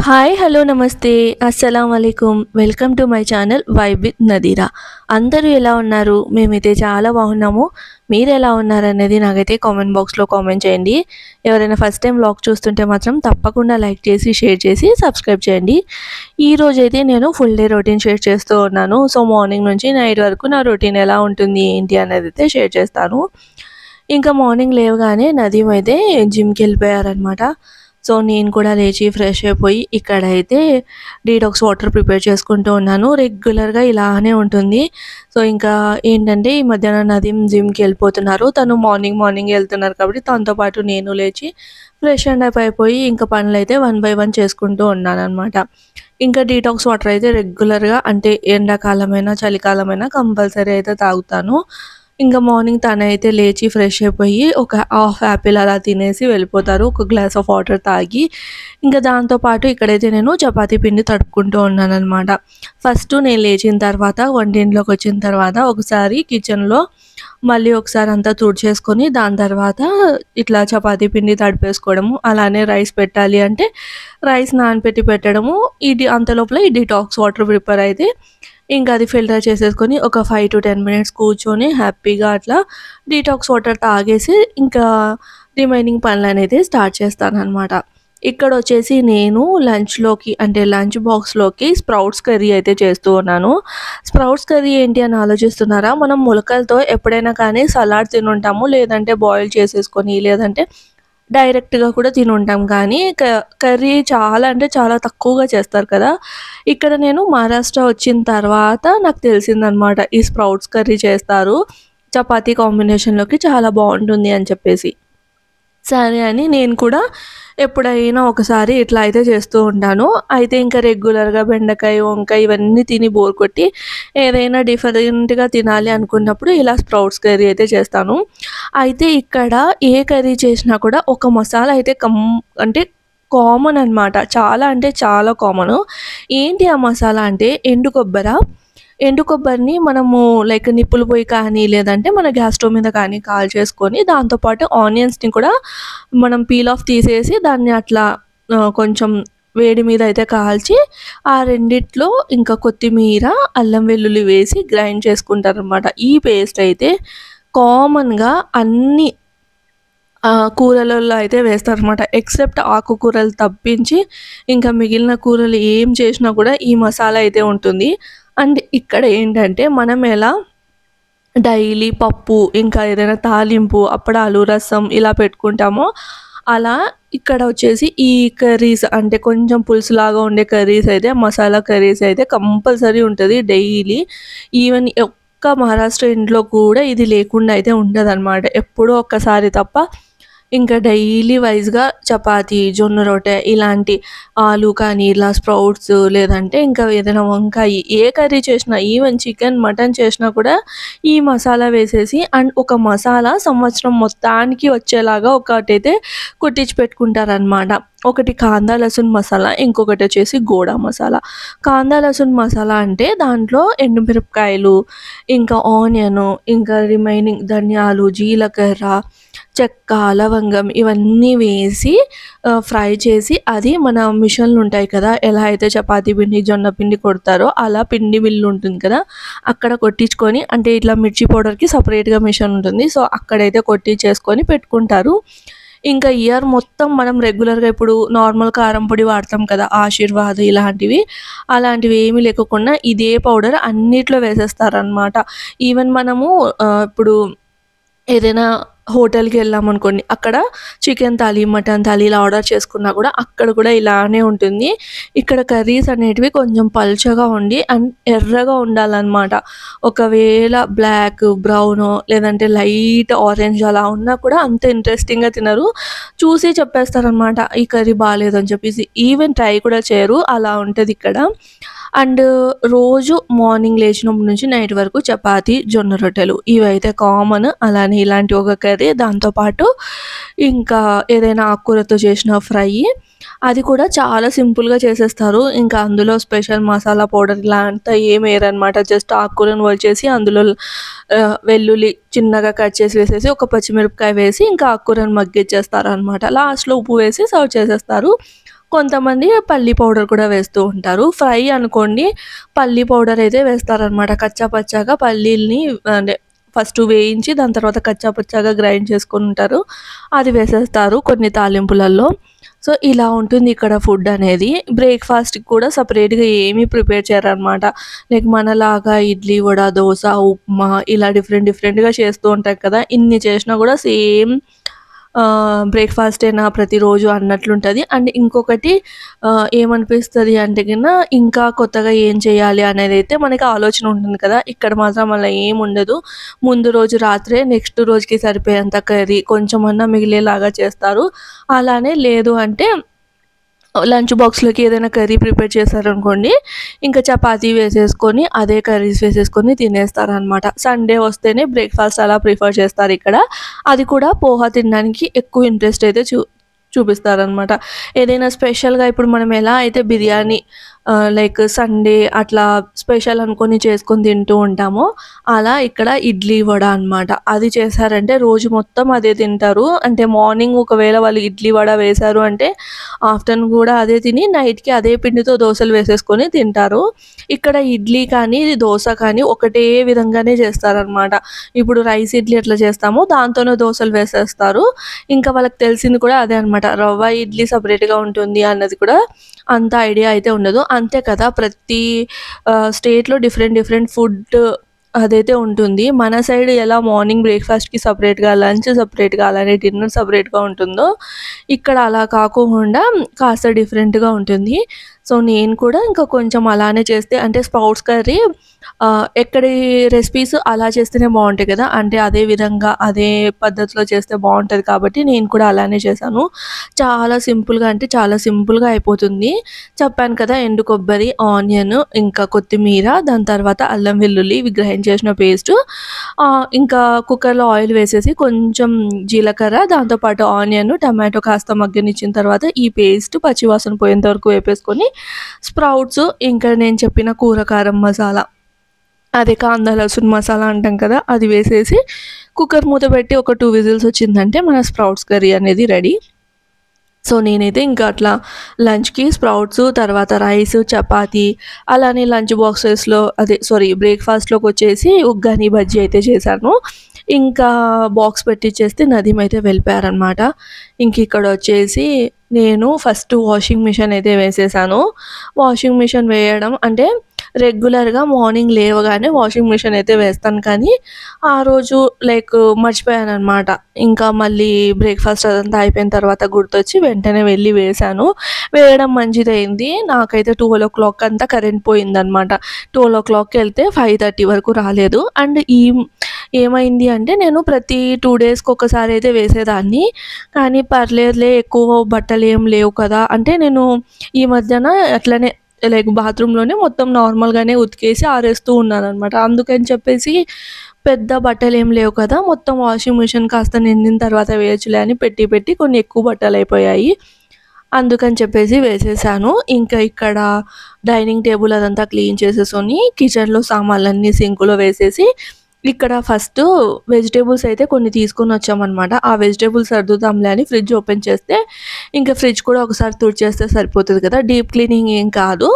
Hi hello నమస్తే అస్సలం వాలేకుమ్ welcome to my channel vibe with Nadira. అందరూ ఎలా ఉన్నారు? మేమైతే చాలా బాగున్నాము. మీరు ఎలా ఉన్నారు అనేది నాకైతే కామెంట్ బాక్స్లో కామెంట్ చేయండి. ఎవరైనా ఫస్ట్ టైం వ్లాగ్ చూస్తుంటే మాత్రం తప్పకుండా లైక్ చేసి షేర్ చేసి సబ్స్క్రైబ్ చేయండి. ఈరోజు అయితే నేను ఫుల్ డే రొటీన్ షేర్ చేస్తూ ఉన్నాను. సో మార్నింగ్ నుంచి నైట్ వరకు నా రొటీన్ ఎలా ఉంటుంది ఏంటి అనేది అయితే షేర్ చేస్తాను. ఇంకా మార్నింగ్ లేవగానే నదీమ్ అయితే జిమ్కి వెళ్ళిపోయారనమాట. సో నేను కూడా లేచి ఫ్రెష్ అయిపోయి ఇక్కడైతే డీటాక్స్ వాటర్ ప్రిపేర్ చేసుకుంటూ ఉన్నాను. రెగ్యులర్గా ఇలానే ఉంటుంది. సో ఇంకా ఏంటంటే ఈ మధ్యాహ్నం నదీమ్ జిమ్కి వెళ్ళిపోతున్నారు. తను మార్నింగ్ వెళ్తున్నారు కాబట్టి తనతో పాటు నేను లేచి ఫ్రెష్ అండ్ అప్ అయిపోయి ఇంకా పనులు అయితే 1 by 1 చేసుకుంటూ ఉన్నాను అనమాట. ఇంకా డీటాక్స్ వాటర్ అయితే రెగ్యులర్గా అంటే ఎండాకాలమైనా చలికాలమైనా కంపల్సరీ అయితే తాగుతాను. ఇంకా మార్నింగ్ తనైతే లేచి ఫ్రెష్ అయిపోయి ఒక హాఫ్ యాపిల్ అలా తినేసి వెళ్ళిపోతారు, ఒక గ్లాస్ ఆఫ్ వాటర్ తాగి. ఇంకా దాంతోపాటు ఇక్కడైతే నేను చపాతీ పిండి తడుపుకుంటూ ఉన్నానమాట. ఫస్ట్ నేను లేచిన తర్వాత వంటింట్లోకి వచ్చిన తర్వాత ఒకసారి కిచెన్లో మళ్ళీ ఒకసారి అంతా తుడిచేసుకొని దాని తర్వాత ఇట్లా చపాతీ పిండి తడిపేసుకోవడము, అలానే రైస్ పెట్టాలి అంటే రైస్ నానపెట్టి పెట్టడము. అంతలోపల ఈ డీటాక్స్ వాటర్ ప్రిపేర్ అయితే ఇంకా అది ఫిల్టర్ చేసేసుకొని ఒక 5 to 10 minutes కూర్చొని హ్యాపీగా అట్లా డీటాక్స్ వాటర్ తాగేసి ఇంకా రిమైనింగ్ పనులు అనేది స్టార్ట్ చేస్తానన్నమాట. ఇక్కడ వచ్చేసి నేను లంచ్లోకి అంటే లంచ్ బాక్స్లోకి స్ప్రౌట్స్ కర్రీ అయితే చేస్తూ ఉన్నాను. స్ప్రౌట్స్ కర్రీ ఏంటి అని ఆలోచిస్తున్నారా? మనం మొలకలతో ఎప్పుడైనా కానీ సలాడ్ తినుంటాము, లేదంటే బాయిల్ చేసేసుకొని, లేదంటే డైరెక్ట్గా కూడా తినుంటాం. కానీ కర్రీ చాలా అంటే చాలా తక్కువగా చేస్తారు కదా. ఇక్కడ నేను మహారాష్ట్ర వచ్చిన తర్వాత నాకు తెలిసిందనమాట ఈ స్ప్రౌట్స్ కర్రీ చేస్తారు, చపాతీ కాంబినేషన్లోకి చాలా బాగుంటుంది అని చెప్పేసి. సరే అని నేను కూడా ఎప్పుడైనా ఒకసారి ఇట్లా అయితే చేస్తూ ఉంటాను. అయితే ఇంకా రెగ్యులర్గా బెండకాయ, వంకాయ ఇవన్నీ తిని బోర్ కొట్టి ఏదైనా డిఫరెంట్గా తినాలి అనుకున్నప్పుడు ఇలా స్ప్రౌట్స్ కర్రీ అయితే చేస్తాను. అయితే ఇక్కడ ఏ కర్రీ చేసినా కూడా ఒక మసాలా అయితే అంటే కామన్ అనమాట. చాలా అంటే చాలా కామను. ఏంటి ఆ మసాలా అంటే ఎండు కొబ్బరిని మనము లైక్ నిప్పులు పొయ్యి కానీ, లేదంటే మన గ్యాస్ స్టవ్ మీద కానీ కాల్చేసుకొని దాంతోపాటు ఆనియన్స్ని కూడా మనం పీల్ ఆఫ్ తీసేసి దాన్ని అట్లా కొంచెం వేడి మీద అయితే కాల్చి ఆ రెండిట్లో ఇంకా కొత్తిమీర, అల్లం వెల్లుల్లి వేసి గ్రైండ్ చేసుకుంటారనమాట. ఈ పేస్ట్ అయితే కామన్గా అన్ని కూరలలో అయితే వేస్తారనమాట. ఎక్సెప్ట్ ఆకుకూరలు తప్పించి ఇంకా మిగిలిన కూరలు ఏం చేసినా కూడా ఈ మసాలా అయితే ఉంటుంది. అండ్ ఇక్కడ ఏంటంటే మనం ఎలా డైలీ పప్పు, ఇంకా ఏదైనా తాలింపు, అప్పడాలు, రసం ఇలా పెట్టుకుంటామో అలా ఇక్కడ వచ్చేసి ఈ కర్రీస్ అంటే కొంచెం పులుసులాగా ఉండే కర్రీస్ అయితే, మసాలా కర్రీస్ అయితే కంపల్సరీ ఉంటుంది డైలీ. ఈవెన్ ఒక్క మహారాష్ట్ర ఇంట్లో కూడా ఇది లేకుండా అయితే ఉండదన్నమాట. ఎప్పుడో ఒక్కసారి తప్ప ఇంకా డైలీ వైజ్గా చపాతీ, జొన్న రొట్టె ఇలాంటి ఆలు కానీ ఇలా స్ప్రౌట్స్, లేదంటే ఇంకా ఏదైనా వంకాయ, ఏ కర్రీ చేసినా ఈవెన్ చికెన్, మటన్ చేసినా కూడా ఈ మసాలా వేసేసి అండ్ ఒక మసాలా సంవత్సరం మొత్తానికి వచ్చేలాగా ఒకటైతే కుట్టించి పెట్టుకుంటారనమాట. ఒకటి కాందా లసూన్ మసాలా, ఇంకొకటి వచ్చేసి గోడా మసాలా. కాందా లసూన్ మసాలా అంటే దాంట్లో ఎండుమిరపకాయలు, ఇంకా ఆనియను, ఇంకా రిమైనింగ్ ధనియాలు, జీలకర్ర, చెక్క, లవంగం ఇవన్నీ వేసి ఫ్రై చేసి అది మన మిషన్లు ఉంటాయి కదా, ఎలా అయితే చపాతీ పిండి, జొన్న పిండి కొడతారో అలా పిండి మిల్లు ఉంటుంది కదా, అక్కడ కొట్టించుకొని అంటే ఇట్లా మిర్చి పౌడర్కి సపరేట్గా మిషన్ ఉంటుంది. సో అక్కడైతే కొట్టించేసుకొని పెట్టుకుంటారు. ఇంకా ఇయర్ మొత్తం మనం రెగ్యులర్గా ఇప్పుడు నార్మల్ కారం పొడి వాడతాం కదా, ఆశీర్వాద్ ఇలాంటివి, అలాంటివి ఏమీ లేకుండా ఇదే పౌడర్ అన్నిట్లో వేసేస్తారనమాట. ఈవెన్ మనము ఇప్పుడు ఏదైనా హోటల్కి వెళ్ళామనుకోండి, అక్కడ చికెన్ థాలీ, మటన్ థాలీ ఇలా ఆర్డర్ చేసుకున్నా కూడా అక్కడ కూడా ఇలానే ఉంటుంది. ఇక్కడ కర్రీస్ అనేటివి కొంచెం పల్చగా ఉండి అండ్ ఎర్రగా ఉండాలన్నమాట. ఒకవేళ బ్లాక్, బ్రౌన్ లేదంటే లైట్ ఆరెంజ్ అలా ఉన్నా కూడా అంత ఇంట్రెస్టింగ్గా తినరు, చూసి చెప్పేస్తారనమాట ఈ కర్రీ బాగాలేదు అని చెప్పేసి. ఈవెన్ ట్రై కూడా చేయరు, అలా ఉంటుంది ఇక్కడ. అండ్ రోజు మార్నింగ్ లేచినప్పటి నుంచి నైట్ వరకు చపాతీ, జొన్న రొట్టెలు ఇవైతే కామన్. అలానే ఇలాంటి ఒక కర్రీ, దాంతోపాటు ఇంకా ఏదైనా ఆకుకూరతో చేసిన ఫ్రై, అది కూడా చాలా సింపుల్గా చేసేస్తారు. ఇంకా అందులో స్పెషల్ మసాలా పౌడర్ ఇలా అంతా ఏం వేయరనమాట. జస్ట్ ఆకుకూరను వలిచేసి అందులో వెల్లుల్లి చిన్నగా కట్ చేసి వేసేసి ఒక పచ్చిమిరపకాయ వేసి ఇంకా ఆకుకూరను మగ్గిచ్చేస్తారు అనమాట. లాస్ట్లో ఉప్పు వేసి సర్వ్ చేసేస్తారు. కొంతమంది పల్లి పౌడర్ కూడా వేస్తూ ఉంటారు. ఫ్రై అనుకోండి పల్లి పౌడర్ అయితే వేస్తారనమాట. కచ్చా పచ్చాగా పల్లీల్ని అంటే ఫస్ట్ వేయించి దాని తర్వాత కచ్చా పచ్చాగా గ్రైండ్ చేసుకొని ఉంటారు. అది వేసేస్తారు కొన్ని తాలింపులలో. సో ఇలా ఉంటుంది ఇక్కడ ఫుడ్ అనేది. బ్రేక్‌ఫాస్ట్‌కి కూడా సెపరేట్‌గా ఏమీ ప్రిపేర్ చేయరనమాట. లైక్ మనలాగా ఇడ్లీ, వడ, దోస, ఉప్మా ఇలా డిఫరెంట్‌గా చేస్తూ ఉంటారు కదా! ఇన్ని చేసినా కూడా సేమ్ బ్రేక్‌ఫాస్టేనా ప్రతిరోజు అన్నట్లుంటది. అండ్ ఇంకొకటి ఏమనిపిస్తది అంటే గిన ఇంకా కొత్తగా ఏం చేయాలి అనేదైతే మనకి ఆలోచన ఉంటుంది కదా! ఇక్కడ మాత్రం అలా ఏముండదు. ముందు రోజు రాత్రే నెక్స్ట్ రోజుకి సరిపోయేంత కర్రీ కొంచెమన్నా మిగిలేలాగా చేస్తారు. అలానే లేదు అంటే లంచ్ బాక్స్‌లోకి ఏదైనా కర్రీ ప్రిపేర్ చేశారనుకోండి, ఇంకా చపాతీ వేసేసుకొని అదే కర్రీస్ వేసేసుకొని తినేస్తారనమాట. సండే వస్తేనే బ్రేక్‌ఫాస్ట్ అలా ప్రిఫర్ చేస్తారిక్కడ. అది కూడా పోహ తినడానికి ఎక్కువ ఇంట్రెస్ట్ అయితే చూపిస్తారనమాట. ఏదైనా స్పెషల్‌గా ఇప్పుడు మనం ఎలా అయితే బిర్యానీ లైక్ సండే అట్లా స్పెషల్ అనుకోని చేసుకొని తింటూ ఉంటామో, అలా ఇక్కడ ఇడ్లీ, వడ అనమాట. అది చేశారంటే రోజు మొత్తం అదే తింటారు. అంటే మార్నింగ్ ఒకవేళ వాళ్ళు ఇడ్లీ, వడ వేశారు అంటే ఆఫ్టర్‌నూన్ కూడా అదే తిని నైట్‌కి అదే పిండితో దోసలు వేసేసుకొని తింటారు. ఇక్కడ ఇడ్లీ కానీ, దోస కానీ ఒకటే విధంగానే చేస్తారనమాట. ఇప్పుడు రైస్ ఇడ్లీ ఎట్లా చేస్తామో దాంతోనే దోసలు వేసేస్తారు. ఇంకా వాళ్ళకి తెలిసింది కూడా అదే అనమాట. రవ్వ ఇడ్లీ సెపరేట్‌గా ఉంటుంది అన్నది కూడా అంత ఐడియా అయితే ఉండదు. అంతే కదా! ప్రతి స్టేట్‌లో డిఫరెంట్ ఫుడ్ అదైతే ఉంటుంది. మన సైడ్ ఎలా మార్నింగ్ బ్రేక్‌ఫాస్ట్‌కి సెపరేట్‌గా, లంచ్ సెపరేట్‌గా, అలానే డిన్నర్ సెపరేట్‌గా ఉంటుందో, ఇక్కడ అలా కాకోకుండా కాస్త డిఫరెంట్‌గా ఉంటుంది. సో, నేను కూడా ఇంకా కొంచెం అలానే చేస్తే అంటే స్ప్రౌట్స్ కర్రీ ఎక్కడి రెసిపీస్ అలా చేస్తేనే బావుంటాయి కదా! అంటే అదే విధంగా, అదే పద్ధతిలో చేస్తే బావుంటది కాబట్టి నేను కూడా అలానే చేశాను. చాలా సింపుల్‌గా అంటే చాలా సింపుల్‌గా అయిపోతుంది. చెప్పాను కదా! ఎండు కొబ్బరి, ఆనియన్, ఇంకా కొత్తిమీర, దాని తర్వాత అల్లం వెల్లుల్లి ఇవి గ్రైండ్ చేసిన పేస్టు. ఇంకా కుక్కర్‌లో ఆయిల్ వేసేసి కొంచెం జీలకర్ర, దాంతో పాటు ఆనియన్, టమాటో కాస్త మగ్గనిచ్చిన తర్వాత ఈ పేస్ట్ పచ్చివాసన పోయేంత వరకు వేపేసుకొని స్ప్రౌట్స్, ఇంకా నేను చెప్పిన కూర కారం మసాలా అదే కాందా లసున్ మసాలా అంటాం కదా! అది వేసేసి కుక్కర్ మూత పెట్టి ఒక 2 విజిల్స్ వచ్చిందంటే మన స్ప్రౌట్స్ కర్రీ అనేది రెడీ. సో, నేనైతే ఇంకా అట్లా లంచ్‌కి స్ప్రౌట్స్, తర్వాత రైస్, చపాతీ అలానే లంచ్ బాక్సెస్‌లో బ్రేక్‌ఫాస్ట్‌లోకొచ్చేసి ఉగ్గాని బజ్జీ అయితే చేశాను. ఇంకా బాక్స్ పెట్టిచ్చేస్తే నదీమ్ అయితే వెళ్ళిపోయారనమాట. ఇంకిక్కడొచ్చేసి నేను ఫస్ట్ వాషింగ్ మిషన్ అయితే వేసేసాను. వాషింగ్ మిషన్ వేయడం అంటే రెగ్యులర్‌గా మార్నింగ్ లేవగానే వాషింగ్ మిషన్ అయితే వేస్తాను కానీ, ఆ రోజు లైక్ మర్చిపోయాననమాట. ఇంకా మళ్ళీ బ్రేక్‌ఫాస్ట్ అదంతా అయిపోయిన తర్వాత గుర్తొచ్చి వెంటనే వెళ్ళి వేశాను. వేయడం మంచిదయింది. నాకైతే 12:00 అంతా కరెంట్ పోయిందనమాట. 12:00కి ఎళ్తే 5:30 వరకు రాలేదు. అండ్ ఏమైంది అంటే నేను ప్రతి 2 డేస్‌కి ఒకసారి అయితే వేసేదాన్ని. కానీ పర్లేదులే ఎక్కువ బట్టలేం లేవు కదా! అంటే నేను ఈ మధ్యన అట్లనే లైక్ బాత్రూమ్‌లోనే మొత్తం నార్మల్‌గానే ఉతికేసి ఆరేస్తూ ఉన్నాననమాట. అందుకని చెప్పేసి పెద్ద బట్టలేం లేవు కదా! మొత్తం వాషింగ్ మిషన్ కాస్త నిండిన తర్వాత వేయొచ్చులే అని పెట్టి కొన్ని ఎక్కువ బట్టలయిపోయాయి. అందుకని చెప్పేసి వేసేసాను. ఇంకా ఇక్కడ డైనింగ్ టేబుల్ అదంతా క్లీన్ చేసేసుకొని కిచెన్‌లో సామాన్లన్నీ సింక్‌లో వేసేసి ఇక్కడ ఫస్టు వెజిటబుల్స్ అయితే కొన్ని తీసుకొనొచ్చామనమాట. ఆ వెజిటబుల్స్ సర్దుదాంలే అని ఫ్రిడ్జ్ ఓపెన్ చేస్తే, ఇంకా ఫ్రిడ్జ్ కూడా ఒకసారి తుడిచేస్తే సరిపోతది కదా! డీప్ క్లీనింగ్ ఏం కాదు.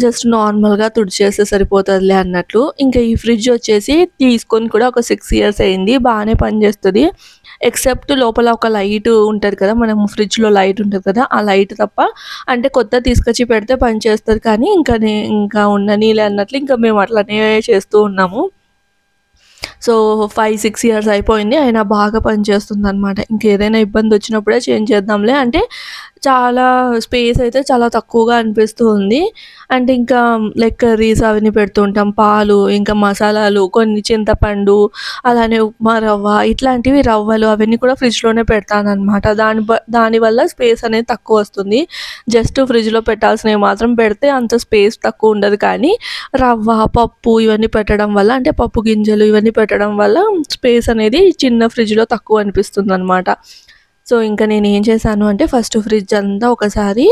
జస్ట్ నార్మల్‌గా తుడిచేస్తే సరిపోతదిలే అన్నట్లు. ఇంకా ఈ ఫ్రిడ్జ్ వచ్చేసి తీసుకొని కూడా ఒక 6 ఇయర్స్ అయింది. బానే పనిచేస్తది. ఎక్సెప్ట్ లోపల ఒక లైట్ ఉంటది కదా! మనం ఫ్రిడ్జ్‌లో లైట్ ఉంటది కదా! ఆ లైట్ తప్ప అంటే కొత్తది తీసుకొచ్చి పెడితే పనిచేస్తది కానీ, ఇంకా ఉండనీలే అన్నట్లు ఇంకా మేము అట్లనే చేస్తూ ఉన్నాము. సో, 5, 6 ఇయర్స్ అయిపోయింది. అయినా బాగా పనిచేస్తుందనమాట. ఇంకేదైనా ఇబ్బందొచ్చినప్పుడే చేంజ్ చేద్దాంలే అంటే చాలా స్పేస్ అయితే చాలా తక్కువగా అనిపిస్తూ ఉంది. అంటే ఇంకా లైక్ కర్రీస్ అవన్నీ పెడుతూ ఉంటాం. పాలు, ఇంకా మసాలాలు, కొన్ని చింతపండు, అలానే ఉప్మా రవ్వ ఇట్లాంటివి రవ్వలు అవన్నీ కూడా ఫ్రిడ్జ్‌లోనే పెడతాననమాట. దానివల్ల స్పేస్ అనేది తక్కువొస్తుంది. జస్ట్ ఫ్రిడ్జ్‌లో పెట్టాల్సినవి మాత్రం పెడితే అంత స్పేస్ తక్కువుండదు కానీ, రవ్వ, పప్పు ఇవన్నీ పెట్టడం వల్ల అంటే పప్పు గింజలు ఇవన్నీ పెట్టడం వల్ల స్పేస్ అనేది చిన్న ఫ్రిడ్జ్‌లో తక్కువ అనిపిస్తుందనమాట. సో, ఇంకా నేనేం చేశాను అంటే ఫస్ట్ ఫ్రిడ్జ్ అంతా ఒకసారి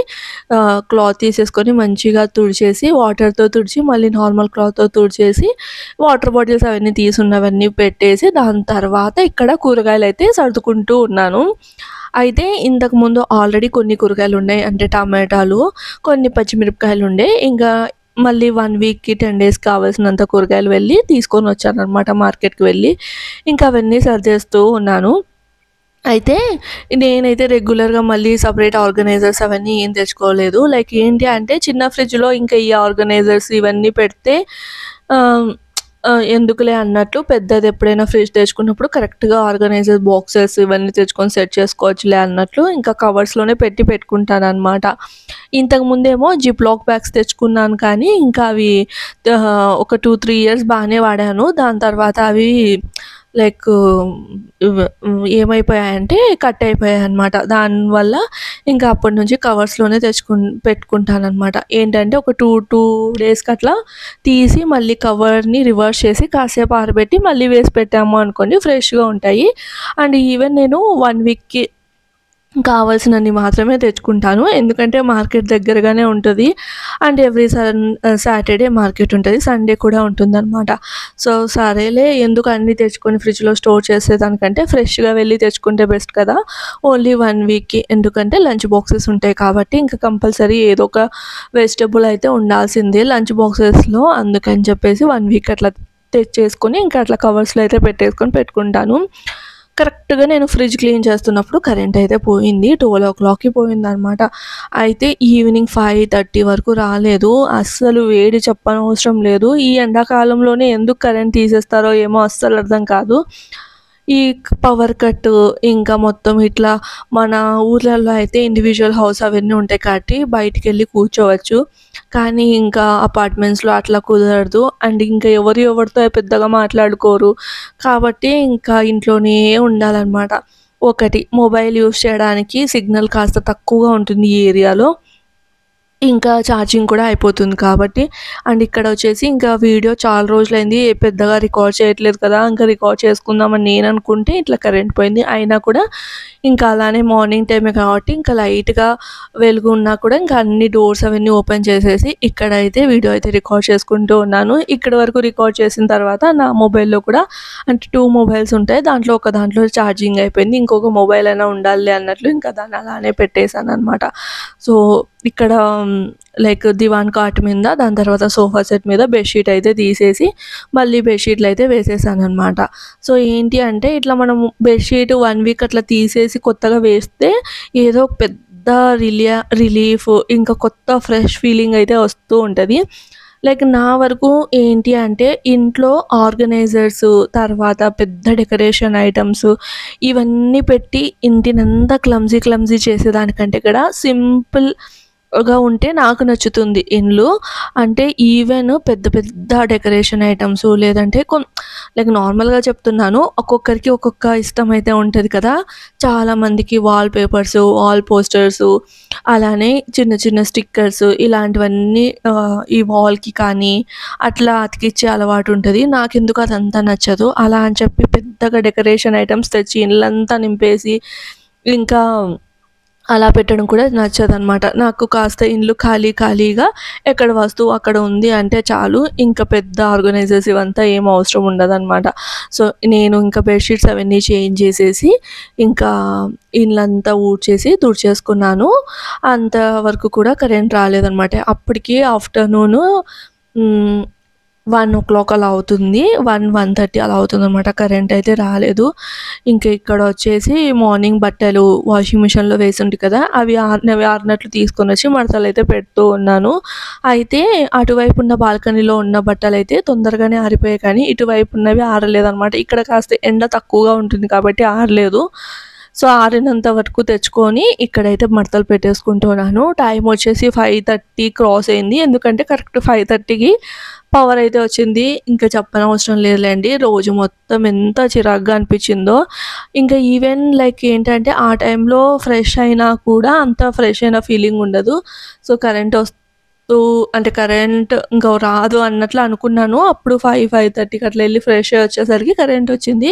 క్లాత్ తీసేసుకొని మంచిగా తుడిచేసి, వాటర్‌తో తుడిచి, మళ్ళీ నార్మల్ క్లాత్‌తో తుడిచేసి, వాటర్ బాటిల్స్ అవన్నీ తీసున్నవన్నీ పెట్టేసి, దాని తర్వాత ఇక్కడ కూరగాయలైతే సర్దుకుంటూ ఉన్నాను. అయితే ఇంతకుముందు ఆల్రెడీ కొన్ని కూరగాయలు ఉన్నాయి. అంటే టమాటాలు, కొన్ని పచ్చిమిరపకాయలు ఉండే. ఇంకా మళ్ళీ 1 వీక్‌కి 10 డేస్‌కి కావాల్సినంత కూరగాయలు వెళ్ళి తీసుకొనొచ్చాననమాట మార్కెట్‌కి వెళ్ళి. ఇంకా అవన్నీ సర్దేస్తూ ఉన్నాను. అయితే నేనైతే రెగ్యులర్‌గా మళ్ళీ సెపరేట్ ఆర్గనైజర్స్ అవన్నీ ఏం తెచ్చుకోలేదు. లైక్ ఏంటి అంటే చిన్న ఫ్రిడ్జ్‌లో ఇంకా ఈ ఆర్గనైజర్స్ ఇవన్నీ పెడితే ఆహ్, ఎందుకులే అన్నట్లు పెద్దది ఎప్పుడైనా ఫ్రిడ్జ్ తెచ్చుకున్నప్పుడు కరెక్ట్‌గా ఆర్గనైజర్ బాక్సెస్ ఇవన్నీ తెచ్చుకొని సెట్ చేసుకోవచ్చులే అన్నట్లు ఇంకా కవర్స్‌లోనే పెట్టుకుంటాననమాట. ఇంతకుముందేమో జిప్‌లాక్ బ్యాగ్స్ తెచ్చుకున్నాను కానీ ఇంకా అవి ఒక 2, 3 ఇయర్స్ బానే వాడాను. దాని తర్వాత అవి లైక్ ఏమైపోయాయంటే కట్ అయిపోయాయన్నమాట. దానివల్ల ఇంకా అప్పటి నుంచి కవర్స్‌లోనే పెట్టుకుంటానన్నమాట. ఏంటంటే ఒక 2 డేస్‌కి అట్లా తీసి మళ్ళీ కవర్‌ని రివర్స్ చేసి కాసేపు ఆరబెట్టి మళ్ళీ వేసి పెట్టాము అనుకోండి ఫ్రెష్‌గా ఉంటాయి. అండ్ ఈవెన్ నేను 1 వీక్‌కి కావాల్సినన్ని మాత్రమే తెచ్చుకుంటాను. ఎందుకంటే మార్కెట్ దగ్గరగానే ఉంటది. అండ్ ఎవ్రీ సాటర్‌డే మార్కెట్ ఉంటది. సండే కూడా ఉంటుందనమాట. సో, సరేలే ఎందుకు అన్నీ తెచ్చుకొని ఫ్రిడ్జ్‌లో స్టోర్ చేసేదానికంటే ఫ్రెష్‌గా వెళ్ళి తెచ్చుకుంటే బెస్ట్ కదా! ఓన్లీ 1 వీక్‌కి ఎందుకంటే లంచ్ బాక్సెస్ ఉంటాయి కాబట్టి ఇంక కంపల్సరీ ఏదో ఒక వెజిటబుల్ అయితే ఉండాల్సిందే లంచ్ బాక్సెస్‌లో. అందుకని చెప్పేసి 1 వీక్ అట్లా తెచ్చేసుకొని ఇంకా అట్లా కవర్స్‌లో అయితే పెట్టుకుంటాను. కరెక్ట్‌గా నేను ఫ్రిడ్జ్ క్లీన్ చేస్తున్నప్పుడు కరెంట్ అయితే పోయింది. 12:00కి పోయిందనమాట. అయితే ఈవినింగ్ 5:30 వరకు రాలేదు. అస్సలు వేడి చెప్పనవసరం లేదు. ఈ ఎండాకాలంలోనే ఎందుకు కరెంట్ తీసేస్తారో ఏమో అస్సలు అర్థం కాదు. ఈ పవర్ కట్ ఇంకా మొత్తం ఇట్లా మన ఊర్లలో అయితే ఇండివిడ్యువల్ హౌస్ అవన్నీ ఉంటాయి కాబట్టి బయటికెళ్ళి కూర్చోవచ్చు. కానీ ఇంకా అపార్ట్మెంట్స్‌లో అట్లా కుదరదు. అండ్ ఇంకా ఎవరితో పెద్దగా మాట్లాడుకోరు. కాబట్టి ఇంకా ఇంట్లోనే ఉండాలనమాట. ఒకటి మొబైల్ యూజ్ చేయడానికి సిగ్నల్ కాస్త తక్కువగా ఉంటుంది ఈ ఏరియాలో. ఇంకా ఛార్జింగ్ కూడా అయిపోతుంది కాబట్టి. అండ్ ఇక్కడొచ్చేసి ఇంకా వీడియో చాలా రోజులైంది పెద్దగా రికార్డ్ చేయట్లేదు కదా! ఇంకా రికార్డ్ చేసుకుందామని నేననుకుంటే ఇట్లా కరెంట్ పోయింది. అయినా కూడా ఇంకా అలానే మార్నింగ్ టైమే కాబట్టి ఇంకా లైట్‌గా వెలుగు ఉన్నా కూడా ఇంకా అన్ని డోర్స్ అవన్నీ ఓపెన్ చేసేసి ఇక్కడైతే వీడియో అయితే రికార్డ్ చేసుకుంటూ ఉన్నాను. ఇక్కడి వరకు రికార్డ్ చేసిన తర్వాత నా మొబైల్‌లో కూడా అంటే 2 మొబైల్స్ ఉంటాయి. ఒక దాంట్లో ఛార్జింగ్ అయిపోయింది. ఇంకొక మొబైల్ అయినా ఉండాలిలే అన్నట్లు ఇంకా దాన్ని అలానే పెట్టేసాననమాట. సో, ఇక్కడ లైక్ దివాన్ కాట్ మీద దాని తర్వాత సోఫా సెట్ మీద బెడ్‌షీట్ అయితే తీసేసి మళ్ళీ బెడ్‌షీట్లు అయితే వేసేసాననమాట. సో, ఏంటి అంటే ఇట్లా మనము బెడ్‌షీట్ 1 వీక్ అట్లా తీసేసి కొత్తగా వేస్తే ఏదో ఒక పెద్ద రిలీఫ్ ఇంకా కొత్త ఫ్రెష్ ఫీలింగ్ అయితే వస్తూ ఉంటది. లైక్ నా వరకు ఏంటి అంటే ఇంట్లో ఆర్గనైజర్స్, తర్వాత పెద్ద డెకరేషన్ ఐటెమ్స్ ఇవన్నీ పెట్టి ఇంటినంతా క్లమ్జీ చేసేదానికంటే కూడా సింపుల్‌గా ఉంటే నాకు నచ్చుతుంది ఇల్లు. అంటే ఈవెన్ పెద్ద పెద్ద డెకరేషన్ ఐటెమ్స్ లేదంటే లైక్ నార్మల్‌గా చెప్తున్నాను. ఒక్కొక్కరికి ఒక్కొక్క ఇష్టం అయితే ఉంటది కదా! చాలామందికి వాల్ పేపర్స్, వాల్ పోస్టర్స్ అలానే చిన్న చిన్న స్టిక్కర్స్ ఇలాంటివన్నీ ఈ వాల్‌కి కానీ అట్లా అతికిచ్చే అలవాటు ఉంటది. నాకెందుకో అదంతా నచ్చదు. అలా అని చెప్పి పెద్దగా డెకరేషన్ ఐటెమ్స్ తెచ్చి ఇల్లంతా నింపేసి ఇంకా అలా పెట్టడం కూడా నచ్చదనమాట. నాకు కాస్త ఇల్లు ఖాళీగా ఎక్కడ వస్తువు అక్కడ ఉంది అంటే చాలు. ఇంకా పెద్ద ఆర్గనైజర్స్ ఇవంతా ఏం అవసరం ఉండదనమాట. సో, నేను ఇంకా బెడ్‌షీట్స్ అవన్నీ చేంజ్ చేసేసి ఇంకా ఇల్లంతా ఊడ్చేసి తుడిచేసుకున్నాను. అంతవరకు కూడా కరెంట్ రాలేదనమాట. అప్పటికి ఆఫ్టర్‌నూను హ్మ్. 1:00 అలా అవుతుంది. 1:30 అలా అవుతుందనమాట. కరెంట్ అయితే రాలేదు. ఇంక ఇక్కడొచ్చేసి మార్నింగ్ బట్టలు వాషింగ్ మిషన్‌లో వేసుంటి కదా! అవి ఆరినట్లు తీసుకొనొచ్చి మడతలైతే పెడుతూ ఉన్నాను. అయితే అటువైపు ఉన్న బాల్కనీలో ఉన్న బట్టలైతే తొందరగానే ఆరిపోయాయి కానీ, ఇటువైపు ఉన్నవి ఆరలేదనమాట. ఇక్కడ కాస్త ఎండ తక్కువగా ఉంటుంది కాబట్టి ఆరలేదు. సో, ఆరినంత వరకు తెచ్చుకొని ఇక్కడైతే మడతలు పెట్టేసుకుంటున్నాను. టైం వచ్చేసి 5:30 క్రాస్ అయింది. ఎందుకంటే కరెక్ట్ 5:30కి పవర్ అయితే వచ్చింది. ఇంకా చెప్పనవసరం లేదులెండి. రోజు మొత్తం ఎంత చిరాకుగా అనిపించిందో. ఇంకా ఈవెన్ లైక్ ఏంటంటే ఆ టైంలో ఫ్రెష్ అయినా కూడా అంత ఫ్రెష్ అయిన ఫీలింగ్ ఉండదు. సో, కరెంట్ ఇంక రాదు అన్నట్లు అనుకున్నాను. అప్పుడు 5:30కి అట్లా ఎళ్లి ఫ్రెష్ అయ్యి వచ్చేసరికి కరెంట్ వచ్చింది.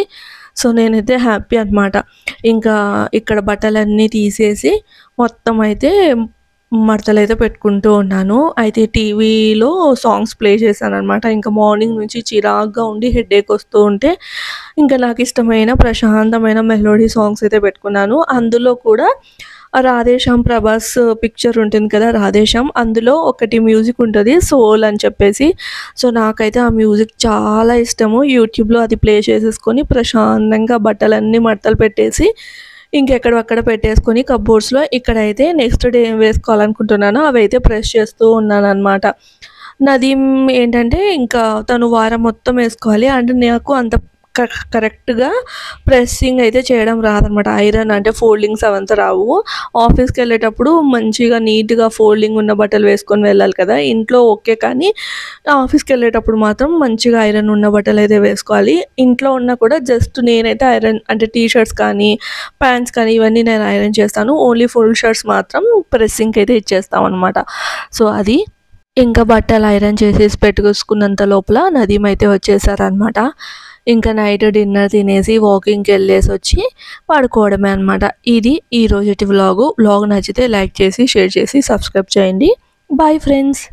సో, నేనైతే హ్యాపీ అనమాట. ఇంకా ఇక్కడ బట్టలన్నీ తీసేసి మొత్తం అయితే మడతలైతే పెట్టుకుంటూ ఉన్నాను. అయితే టీవీలో సాంగ్స్ ప్లే చేశాననమాట. ఇంకా మార్నింగ్ నుంచి చిరాకుగా ఉండి హెడేక్ వస్తూ ఉంటే, ఇంకా నాకిష్టమైన ప్రశాంతమైన మెలోడీ సాంగ్స్ అయితే పెట్టుకున్నాను. అందులో కూడా 'రాధేశ్యామ్' ప్రభాస్ పిక్చర్ ఉంటుంది కదా! 'రాధేశ్యామ్' అందులో ఒకటి మ్యూజిక్ ఉంటది 'సోల్' అని చెప్పేసి. సో, నాకైతే ఆ మ్యూజిక్ చాలా ఇష్టము. యూట్యూబ్‌లో అది ప్లే చేసేసుకొని ప్రశాంతంగా బట్టలన్నీ మడతలు పెట్టేసి ఇంకెక్కడవక్కడ పెట్టేసుకొని కప్‌బోర్డ్స్‌లో ఇక్కడైతే నెక్స్ట్ డే ఏం వేసుకోవాలనుకుంటున్నానో అవైతే ప్రెస్ చేస్తూ ఉన్నాననమాట. నదీమ్ ఏంటంటే ఇంకా తను వారం మొత్తం ఏసుకోవాలి. అండ్ నాకు అంత కరెక్ట్‌గా ప్రెస్సింగ్ అయితే చేయడం రాదనమాట. ఐరన్ అంటే ఫోల్డింగ్స్ అవంతా రావు. ఆఫీస్‌కెళ్ళేటప్పుడు మంచిగా నీట్‌గా ఫోల్డింగ్ ఉన్న బట్టలు వేసుకొని వెళ్ళాలి కదా! ఇంట్లో ఓకే. కానీ ఆఫీస్‌కెళ్ళేటప్పుడు మాత్రం మంచిగా ఐరన్ ఉన్న బట్టలైతే వేసుకోవాలి. ఇంట్లో ఉన్నా కూడా జస్ట్ నేనైతే ఐరన్ అంటే టీ షర్ట్స్ కానీ, ప్యాంట్స్ కానీ ఇవన్నీ నేను ఐరన్ చేస్తాను. ఓన్లీ ఫుల్ షర్ట్స్ మాత్రం ప్రెస్సింగ్‌కైతే ఇచ్చేస్తామనమాట. సో, అది. ఇంకా బట్టలు ఐరన్ చేసేసి పెట్టుకొసుకున్నంత లోపల నదీమ్ అయితే వచ్చేసారనమాట. ఇంకా నైట్ డిన్నర్ తినేసి వాకింగ్‌కెళ్ళేసొచ్చి పడుకోవడమే అనమాట. ఇది ఈరోజుటి వ్లాగు. వ్లాగ్ నచ్చితే లైక్ చేసి, షేర్ చేసి, సబ్స్క్రైబ్ చేయండి. Bye friends.